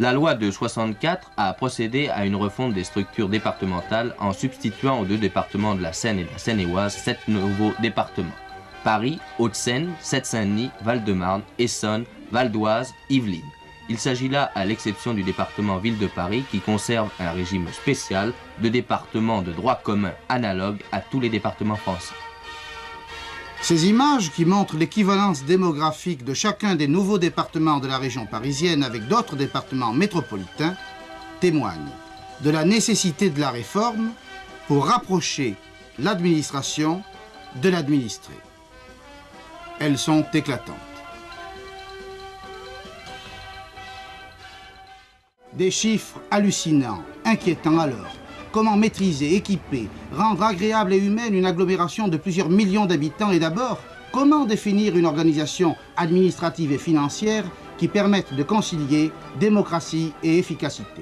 La loi de 64 a procédé à une refonte des structures départementales en substituant aux deux départements de la Seine et de la Seine-et-Oise 7 nouveaux départements. Paris, Hauts-de-Seine, Seine-Saint-Denis, Val-de-Marne, Essonne, Val d'Oise, Yvelines. Il s'agit là, à l'exception du département Ville de Paris, qui conserve un régime spécial de département de droit commun analogue à tous les départements français. Ces images qui montrent l'équivalence démographique de chacun des nouveaux départements de la région parisienne avec d'autres départements métropolitains témoignent de la nécessité de la réforme pour rapprocher l'administration de l'administré. Elles sont éclatantes. Des chiffres hallucinants, inquiétants alors. Comment maîtriser, équiper, rendre agréable et humaine une agglomération de plusieurs millions d'habitants et d'abord, comment définir une organisation administrative et financière qui permette de concilier démocratie et efficacité?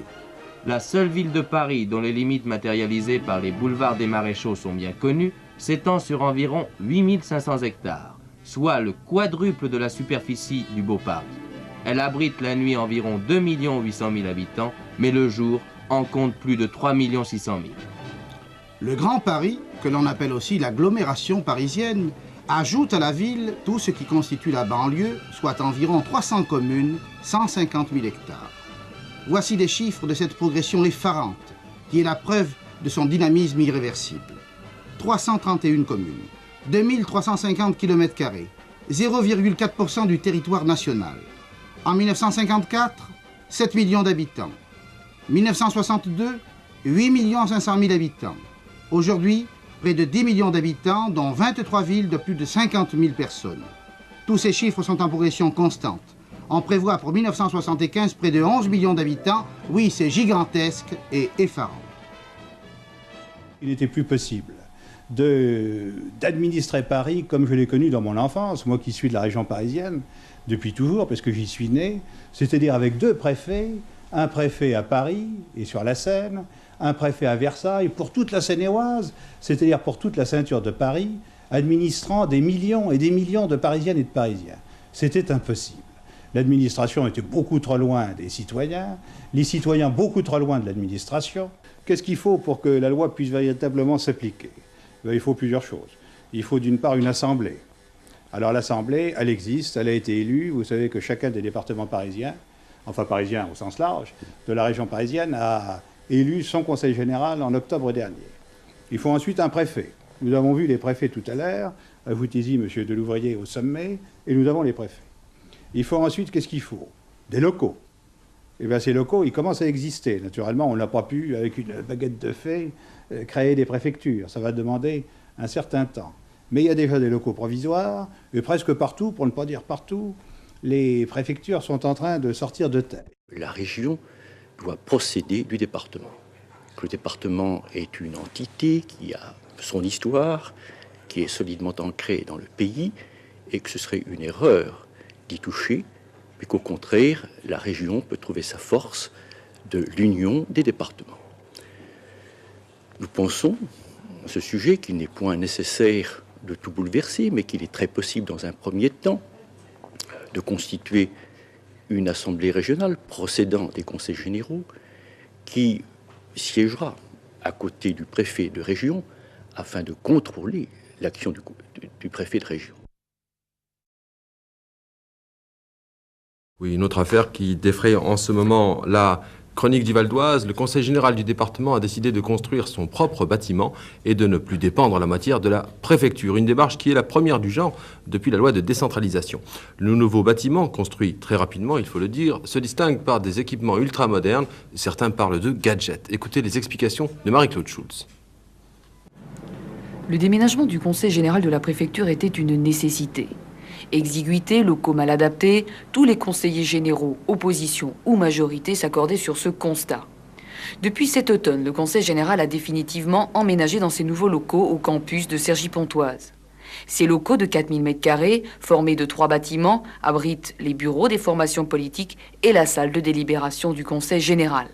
La seule ville de Paris, dont les limites matérialisées par les boulevards des Maréchaux sont bien connues, s'étend sur environ 8500 hectares, soit le quadruple de la superficie du Beau Paris. Elle abrite la nuit environ 2 800 000 habitants, mais le jour en compte plus de 3 600 000. Le Grand Paris, que l'on appelle aussi l'agglomération parisienne, ajoute à la ville tout ce qui constitue la banlieue, soit environ 300 communes, 150 000 hectares. Voici des chiffres de cette progression effarante, qui est la preuve de son dynamisme irréversible. 331 communes, 2350 km², 0,4% du territoire national. En 1954, 7 millions d'habitants. 1962, 8 500 000 habitants. Aujourd'hui, près de 10 millions d'habitants, dont 23 villes de plus de 50 000 personnes. Tous ces chiffres sont en progression constante. On prévoit pour 1975 près de 11 millions d'habitants. Oui, c'est gigantesque et effarant. Il n'était plus possible d'administrer Paris comme je l'ai connu dans mon enfance, moi qui suis de la région parisienne, depuis toujours, parce que j'y suis né, c'est-à-dire avec deux préfets, un préfet à Paris et sur la Seine, un préfet à Versailles, pour toute la Seine-et-Oise, c'est-à-dire pour toute la ceinture de Paris, administrant des millions et des millions de Parisiennes et de Parisiens. C'était impossible. L'administration était beaucoup trop loin des citoyens, les citoyens beaucoup trop loin de l'administration. Qu'est-ce qu'il faut pour que la loi puisse véritablement s'appliquer? Il faut plusieurs choses. Il faut d'une part une assemblée. Alors l'assemblée, elle existe, elle a été élue. Vous savez que chacun des départements parisiens, enfin parisiens au sens large, de la région parisienne, a élu son conseil général en octobre dernier. Il faut ensuite un préfet. Nous avons vu les préfets tout à l'heure, ajoutez-y M. Delouvrier au sommet, et nous avons les préfets. Il faut ensuite, qu'est-ce qu'il faut? Des locaux. Et bien ces locaux, ils commencent à exister. Naturellement, on n'a pas pu, avec une baguette de fée, créer des préfectures. Ça va demander un certain temps. Mais il y a déjà des locaux provisoires, et presque partout, pour ne pas dire partout, les préfectures sont en train de sortir de terre. La région doit procéder du département. Le département est une entité qui a son histoire, qui est solidement ancrée dans le pays, et que ce serait une erreur d'y toucher, mais qu'au contraire, la région peut trouver sa force de l'union des départements. Nous pensons à ce sujet qu'il n'est point nécessaire de tout bouleverser, mais qu'il est très possible dans un premier temps de constituer une assemblée régionale procédant des conseils généraux qui siégera à côté du préfet de région afin de contrôler l'action du préfet de région. Oui, une autre affaire qui défraye en ce moment la chronique du Val d'Oise. Le Conseil général du département a décidé de construire son propre bâtiment et de ne plus dépendre en la matière de la préfecture. Une démarche qui est la première du genre depuis la loi de décentralisation. Le nouveau bâtiment, construit très rapidement, il faut le dire, se distingue par des équipements ultramodernes. Certains parlent de gadgets. Écoutez les explications de Marie-Claude Schulz. Le déménagement du Conseil général de la préfecture était une nécessité. Exiguïté, locaux mal adaptés, tous les conseillers généraux, opposition ou majorité s'accordaient sur ce constat. Depuis cet automne, le Conseil général a définitivement emménagé dans ses nouveaux locaux au campus de Cergy-Pontoise. Ces locaux de 4000 m², formés de 3 bâtiments, abritent les bureaux des formations politiques et la salle de délibération du Conseil général.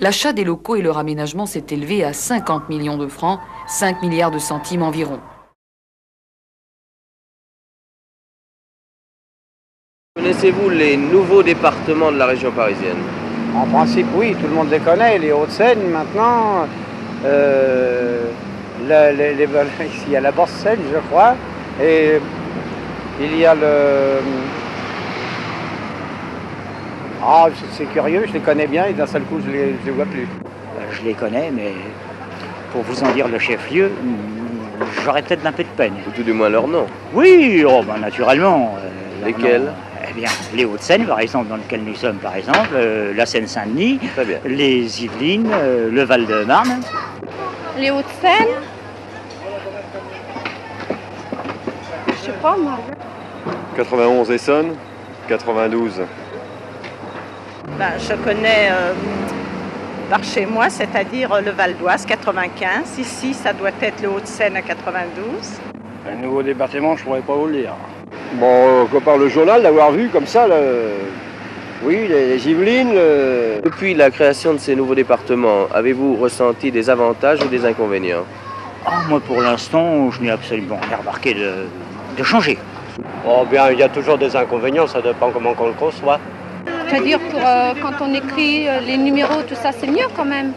L'achat des locaux et leur aménagement s'est élevé à 50 millions de francs, 5 milliards de centimes environ. Connaissez-vous les nouveaux départements de la région parisienne? En principe, oui, tout le monde les connaît, les Hauts-de-Seine maintenant. Ici, il y a la Basse-Seine, je crois, et il y a le... Ah, c'est curieux, je les connais bien et d'un seul coup, je les vois plus. Je les connais, mais pour vous en dire le chef-lieu, j'aurais peut-être un peu de peine. Ou tout du moins leur nom. Oui, oh, ben, naturellement. Lesquels? Eh bien, les Hauts-de-Seine, par exemple, dans lequel nous sommes, par exemple, la Seine-Saint-Denis, Très bien. les Yvelines, le Val-de-Marne. Les Hauts-de-Seine. Je sais pas, moi. 91 Essonne, 92. Ben, je connais par chez moi, c'est-à-dire le Val d'Oise, 95. Ici, ça doit être le Hauts-de-Seine à 92. Un nouveau département, je ne pourrais pas vous le dire. Bon, par le journal, d'avoir vu comme ça, oui, les Yvelines. Depuis la création de ces nouveaux départements, avez-vous ressenti des avantages ou des inconvénients? Ah, moi, pour l'instant, je n'ai absolument rien remarqué de changer. Oh bien, il y a toujours des inconvénients, ça dépend comment on le conçoit. C'est-à-dire quand on écrit les numéros, tout ça, c'est mieux quand même.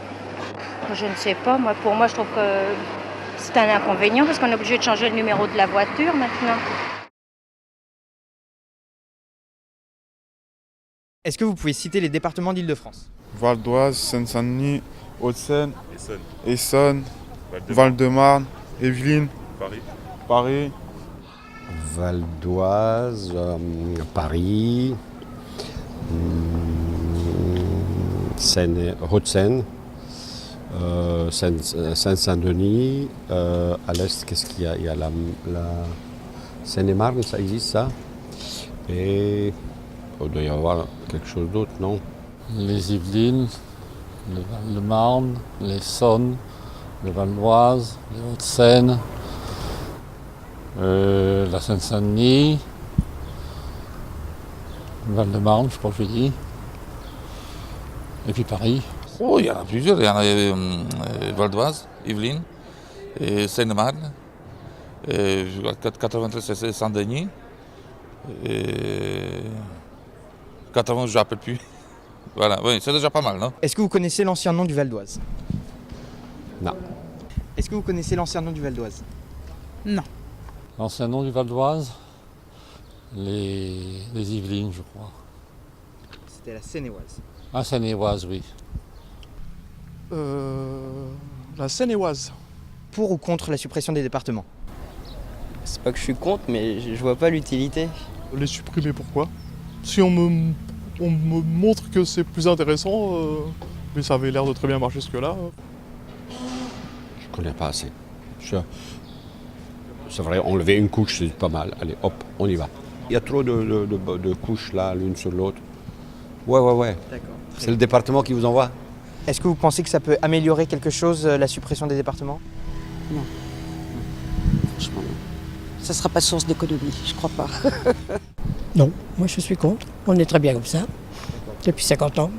Je ne sais pas, pour moi, je trouve que c'est un inconvénient parce qu'on est obligé de changer le numéro de la voiture maintenant. Est-ce que vous pouvez citer les départements d'Île-de-France? Val d'Oise, Seine-Saint-Denis, Hauts-de-Seine, Essonne, Val-de-Marne, Yvelines, Paris. Val d'Oise, Paris, Haute-Seine, Seine-Saint-Denis, à l'est, qu'est-ce qu'il y a? Il y a la Seine-et-Marne, ça existe ça? Et il doit y avoir quelque chose d'autre, non? Les Yvelines, le Val-de-Marne, l'Essonne, le Val d'Oise, les Hauts-de-Seine, la Seine-Saint-Denis, le Val-de-Marne, je crois que je dis, et puis Paris. Oh, il y en a plusieurs. Il y en a Val d'Oise, Yvelines, et Seine-et-Marne, 93 c'est Saint-Denis, et 91 je ne rappelle plus. Voilà, oui, c'est déjà pas mal, non? Est-ce que vous connaissez l'ancien nom du Val d'Oise? Non. Est-ce que vous connaissez l'ancien nom du Val d'Oise? Non. L'ancien nom du Val d'Oise, les Yvelines, je crois. C'était la Seine-et-Oise. Ah, Seine-et-Oise, oui. La Seine-et-Oise. Pour ou contre la suppression des départements? C'est pas que je suis contre, mais je vois pas l'utilité. Les supprimer, pourquoi? Si on me montre que c'est plus intéressant, mais ça avait l'air de très bien marcher jusque-là. Je connais pas assez. C'est vrai, enlever une couche, c'est pas mal. Allez, hop, on y va. Il y a trop de couches là, l'une sur l'autre. Ouais. D'accord. C'est le département qui vous envoie? Est-ce que vous pensez que ça peut améliorer quelque chose, la suppression des départements? Non. Franchement, non. Ça ne sera pas source d'économie, je crois pas. Non, moi je suis contre. On est très bien comme ça, depuis 50 ans.